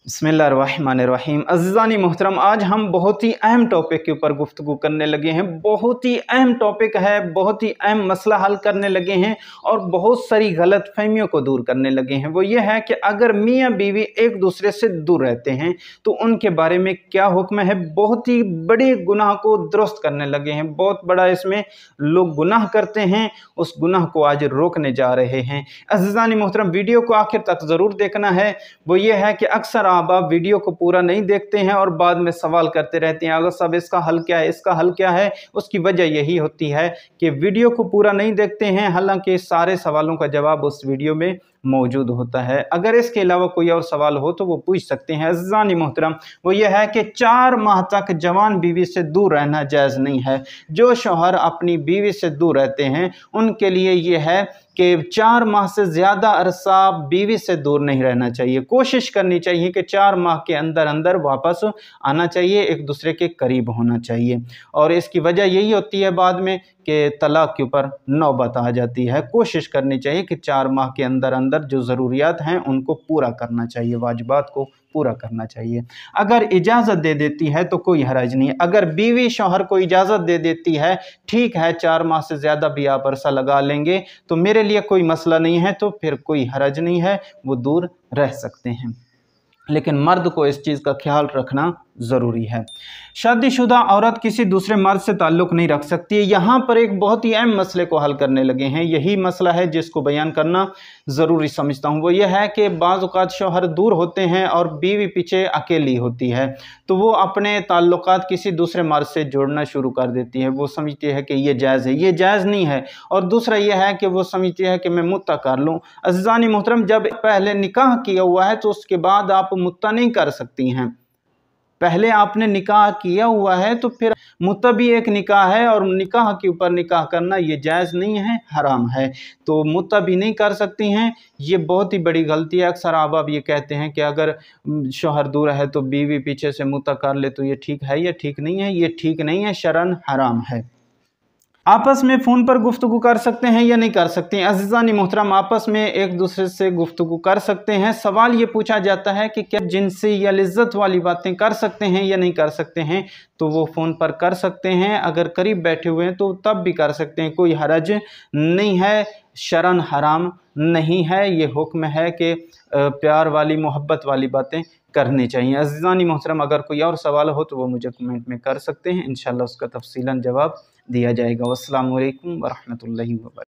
बिस्मिल्लाहिर्रहमानिर्रहीम। अज़ीज़ानी मोहतरम, आज हम बहुत ही अहम टॉपिक के ऊपर गुफ्तगू करने लगे हैं। बहुत ही अहम टॉपिक है, बहुत ही अहम मसला हल करने लगे हैं और बहुत सारी गलत फहमियों को दूर करने लगे हैं। वो ये है कि अगर मियाँ बीवी एक दूसरे से दूर रहते हैं तो उनके बारे में क्या हुक्म है। बहुत ही बड़े गुनाह को दुरुस्त करने लगे हैं, बहुत बड़ा इसमें लोग गुनाह करते हैं, उस गुनाह को आज रोकने जा रहे हैं। अज़ीज़ानी मोहतरम, वीडियो को आखिर तक ज़रूर देखना है। वो ये है कि अक्सर आप वीडियो को पूरा नहीं देखते हैं और बाद में सवाल करते रहते हैं, अगर साहब इसका हल क्या है, इसका हल क्या है। उसकी वजह यही होती है कि वीडियो को पूरा नहीं देखते हैं, हालांकि सारे सवालों का जवाब उस वीडियो में मौजूद होता है। अगर इसके अलावा कोई और सवाल हो तो वो पूछ सकते हैं। अज़ीज़ानी मोहतरम, वो ये है कि 4 माह तक जवान बीवी से दूर रहना जायज़ नहीं है। जो शौहर अपनी बीवी से दूर रहते हैं उनके लिए ये है कि 4 माह से ज़्यादा अरसा बीवी से दूर नहीं रहना चाहिए। कोशिश करनी चाहिए कि 4 माह के अंदर अंदर वापस आना चाहिए, एक दूसरे के करीब होना चाहिए। और इसकी वजह यही होती है बाद में कि तलाक के ऊपर नौबत आ जाती है। कोशिश करनी चाहिए कि 4 माह के अंदर अंदर जो ज़रूरियात हैं उनको पूरा करना चाहिए, वाजिबात को पूरा करना चाहिए। अगर इजाज़त दे देती है तो कोई हरज नहीं है। अगर बीवी शौहर को इजाज़त दे देती है, ठीक है 4 माह से ज़्यादा भी आप अरसा लगा लेंगे तो मेरे लिए कोई मसला नहीं है, तो फिर कोई हरज नहीं है, वो दूर रह सकते हैं। लेकिन मर्द को इस चीज़ का ख्याल रखना ज़रूरी है। शादीशुदा औरत किसी दूसरे मर्द से ताल्लुक़ नहीं रख सकती है। यहाँ पर एक बहुत ही अहम मसले को हल करने लगे हैं। यही मसला है जिसको बयान करना ज़रूरी समझता हूँ। वो ये है कि बाज़ औक़ात शौहर दूर होते हैं और बीवी पीछे अकेली होती है, तो वो अपने ताल्लुक़ात किसी दूसरे मर्द से जोड़ना शुरू कर देती है। वो समझती है कि ये जायज़ है, ये जायज़ नहीं है। और दूसरा ये है कि वो समझती है कि मैं मुत्ता कर लूँ। अज़ीज़ानी मोहतरम, जब पहले निकाह किया हुआ है तो उसके बाद आप मुत्ता नहीं कर सकती हैं। पहले आपने निकाह किया हुआ है तो फिर मुत्ता भी एक निकाह है और निकाह के ऊपर निकाह करना ये जायज़ नहीं है, हराम है। तो मुत्ता भी नहीं कर सकती हैं, ये बहुत ही बड़ी गलती है। अक्सर आप ये कहते हैं कि अगर शौहर दूर है तो बीवी पीछे से मुत्ता कर ले तो ये ठीक है या ठीक नहीं है। ये ठीक नहीं है, शरअन हराम है। आपस में फ़ोन पर गुफ्तगू कर सकते हैं या नहीं कर सकते हैं। अज़ीज़ानी मोहतरम, आपस में एक दूसरे से गुफ्तगू कर सकते हैं। सवाल ये पूछा जाता है कि क्या जिनसी या लिज़्ज़त वाली बातें कर सकते हैं या नहीं कर सकते हैं, तो वो फ़ोन पर कर सकते हैं। अगर करीब बैठे हुए हैं तो तब भी कर सकते हैं, कोई हरज नहीं है, शरअन हराम नहीं है। ये हुक्म है कि प्यार वाली मोहब्बत वाली बातें करनी चाहिए। अज़ीज़ानी मोहतरम, अगर कोई और सवाल हो तो वो मुझे कमेंट में कर सकते हैं, इंशाअल्लाह उसका तफ़सीलन जवाब दिया जाएगा। वस्सलामु अलैकुम व रहमतुल्लाहि व बरकातहू।